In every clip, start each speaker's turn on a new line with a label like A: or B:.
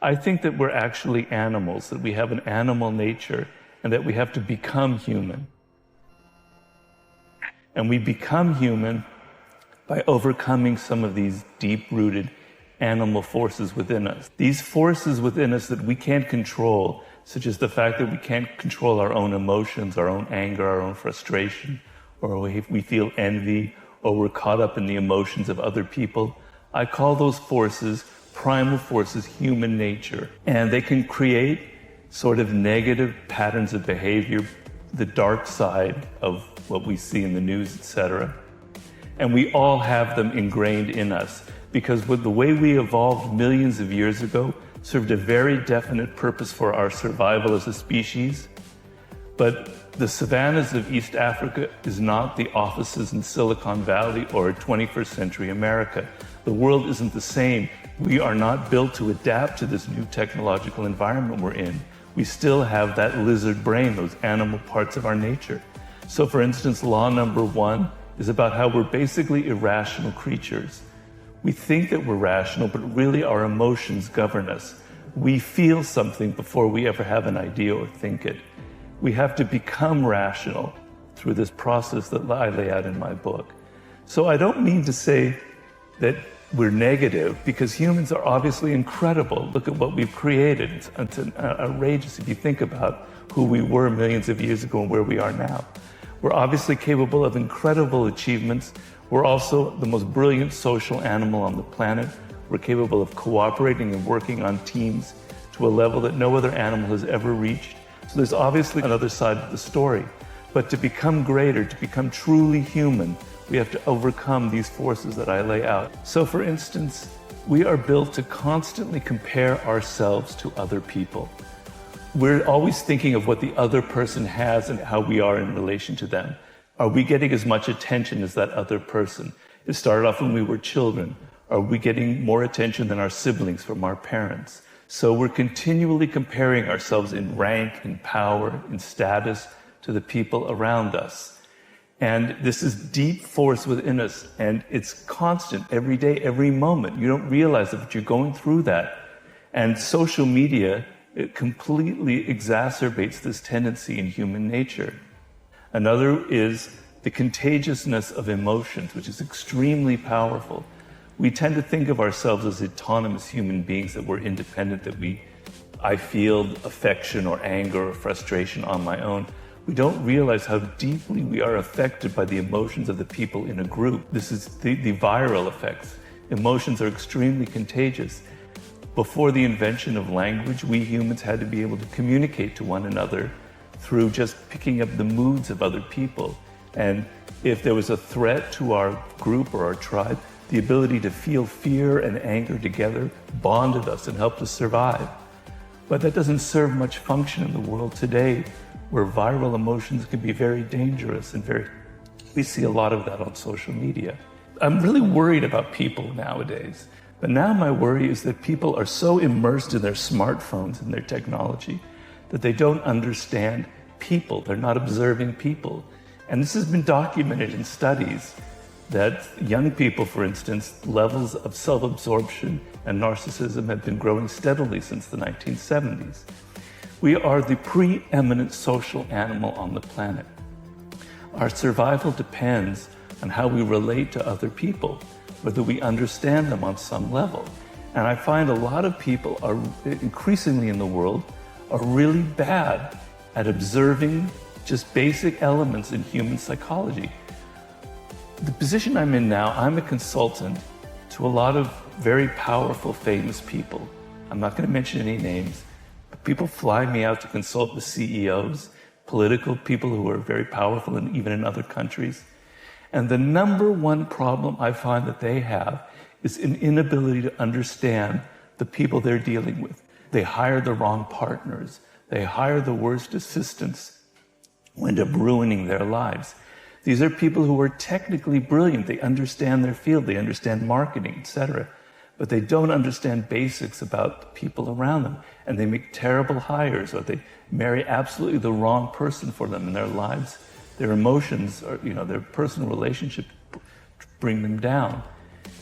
A: I think that we're actually animals, that we have an animal nature, and that we have to become human. And we become human by overcoming some of these deep-rooted animal forces within us. These forces within us that we can't control, such as the fact that we can't control our own emotions, our own anger, our own frustration, or if we feel envy, or we're caught up in the emotions of other people. I call those forces, primal forces, human nature. And they can create sort of negative patterns of behavior, the dark side of what we see in the news, etc. And we all have them ingrained in us because with the way we evolved millions of years ago served a very definite purpose for our survival as a species. But the savannas of East Africa is not the offices in Silicon Valley or 21st century America. The world isn't the same. We are not built to adapt to this new technological environment we're in. We still have that lizard brain, those animal parts of our nature. So for instance, law number 1 is about how we're basically irrational creatures. We think that we're rational, but really our emotions govern us. We feel something before we ever have an idea or think it. We have to become rational through this process that I lay out in my book. So I don't mean to say that we're negative, because humans are obviously incredible. Look at what we've created. It's outrageous if you think about who we were millions of years ago and where we are now. We're obviously capable of incredible achievements. We're also the most brilliant social animal on the planet. We're capable of cooperating and working on teams to a level that no other animal has ever reached. So there's obviously another side of the story. But to become greater, to become truly human, we have to overcome these forces that I lay out. So for instance, we are built to constantly compare ourselves to other people. We're always thinking of what the other person has and how we are in relation to them. Are we getting as much attention as that other person? It started off when we were children. Are we getting more attention than our siblings from our parents? So we're continually comparing ourselves in rank, in power, in status to the people around us. And this is deep force within us, and it's constant every day, every moment. You don't realize that, but you're going through that. And social media, it completely exacerbates this tendency in human nature. Another is the contagiousness of emotions, which is extremely powerful. We tend to think of ourselves as autonomous human beings, that we're independent, that I feel affection or anger or frustration on my own. We don't realize how deeply we are affected by the emotions of the people in a group. This is the viral effects. Emotions are extremely contagious. Before the invention of language, we humans had to be able to communicate to one another through just picking up the moods of other people. And if there was a threat to our group or our tribe, the ability to feel fear and anger together bonded us and helped us survive. But that doesn't serve much function in the world today, where viral emotions can be very dangerous and we see a lot of that on social media. I'm really worried about people nowadays. But now my worry is that people are so immersed in their smartphones and their technology that they don't understand people. They're not observing people. And this has been documented in studies that young people, for instance, levels of self-absorption and narcissism have been growing steadily since the 1970s. We are the preeminent social animal on the planet. Our survival depends on how we relate to other people, whether we understand them on some level. And I find a lot of people are increasingly in the world are really bad at observing just basic elements in human psychology. The position I'm in now, I'm a consultant to a lot of very powerful, famous people. I'm not going to mention any names, but people fly me out to consult with CEOs, political people who are very powerful and even in other countries. And the number one problem I find that they have is an inability to understand the people they're dealing with. They hire the wrong partners. They hire the worst assistants who end up ruining their lives. These are people who are technically brilliant. They understand their field. They understand marketing, etc. But they don't understand basics about the people around them. And they make terrible hires, or they marry absolutely the wrong person for them in their lives. Their emotions, or their personal relationship bring them down.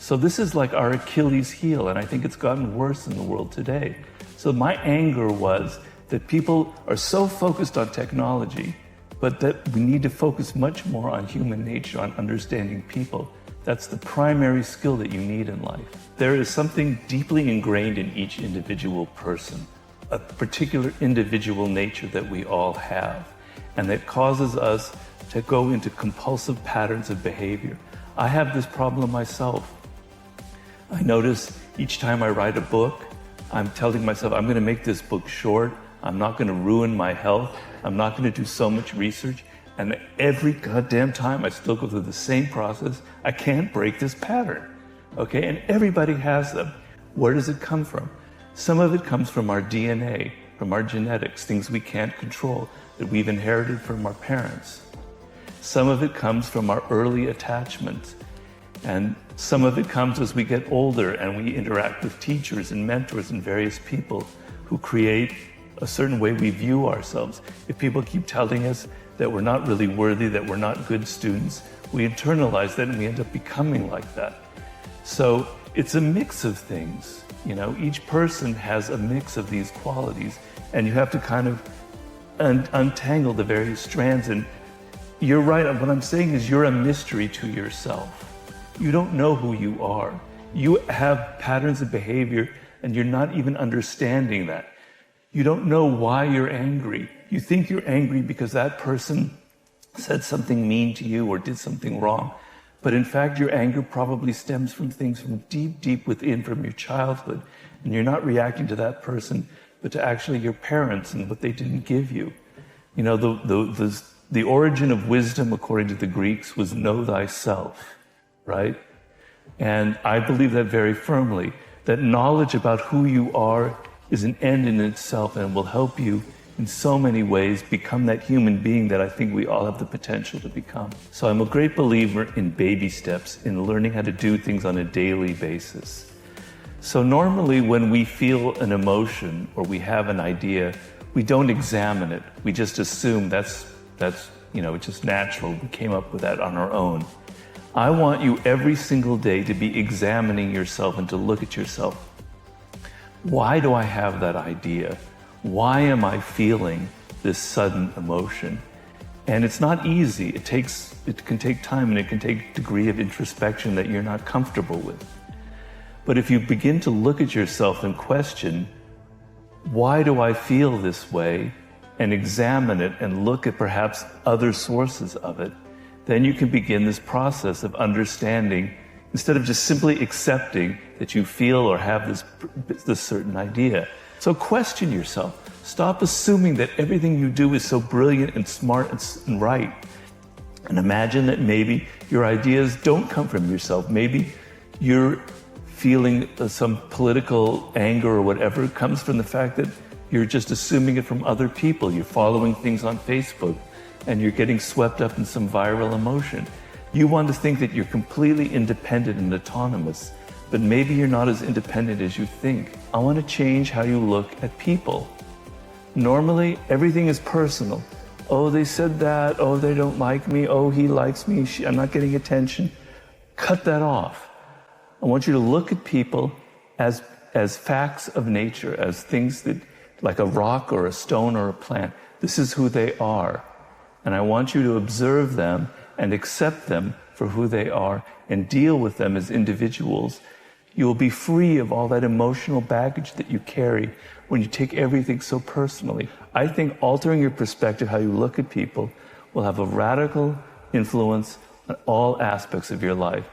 A: So this is like our Achilles heel, and I think it's gotten worse in the world today. So my anger was that people are so focused on technology, but that we need to focus much more on human nature, on understanding people. That's the primary skill that you need in life. There is something deeply ingrained in each individual person, a particular individual nature that we all have, and that causes us to go into compulsive patterns of behavior. I have this problem myself. I notice each time I write a book, I'm telling myself, I'm going to make this book short. I'm not going to ruin my health. I'm not going to do so much research. And every goddamn time I still go through the same process. I can't break this pattern. Okay? And everybody has them. Where does it come from? Some of it comes from our DNA, from our genetics, things we can't control that we've inherited from our parents. Some of it comes from our early attachments. And some of it comes as we get older and we interact with teachers and mentors and various people who create a certain way we view ourselves. If people keep telling us that we're not really worthy, that we're not good students, we internalize that and we end up becoming like that. So it's a mix of things. You know, each person has a mix of these qualities, and you have to kind of untangle the various strands. And you're right, what I'm saying is you're a mystery to yourself. You don't know who you are. You have patterns of behavior and you're not even understanding that. You don't know why you're angry. You think you're angry because that person said something mean to you or did something wrong. But in fact, your anger probably stems from things from deep, deep within, from your childhood. And you're not reacting to that person, but to actually your parents and what they didn't give you. You know, the origin of wisdom, according to the Greeks, was know thyself, right? And I believe that very firmly, that knowledge about who you are is an end in itself and will help you in so many ways become that human being that I think we all have the potential to become. So I'm a great believer in baby steps, in learning how to do things on a daily basis. So normally when we feel an emotion or we have an idea, we don't examine it. We just assume that's it's just natural. We came up with that on our own. I want you every single day to be examining yourself and to look at yourself. Why do I have that idea? Why am I feeling this sudden emotion? And it's not easy. It can take time and it can take a degree of introspection that you're not comfortable with. But if you begin to look at yourself and question, why do I feel this way? And examine it and look at perhaps other sources of it, then you can begin this process of understanding instead of just simply accepting that you feel or have this certain idea. So question yourself. Stop assuming that everything you do is so brilliant and smart and right. And imagine that maybe your ideas don't come from yourself. Maybe you're feeling some political anger or whatever comes from the fact that you're just assuming it from other people. You're following things on Facebook and you're getting swept up in some viral emotion. You want to think that you're completely independent and autonomous, but maybe you're not as independent as you think. I want to change how you look at people. Normally, everything is personal. Oh, they said that. Oh, they don't like me. Oh, he likes me. I'm not getting attention. Cut that off. I want you to look at people as facts of nature, as things that, like a rock or a stone or a plant. This is who they are. And I want you to observe them and accept them for who they are and deal with them as individuals. You will be free of all that emotional baggage that you carry when you take everything so personally. I think altering your perspective, how you look at people, will have a radical influence on all aspects of your life.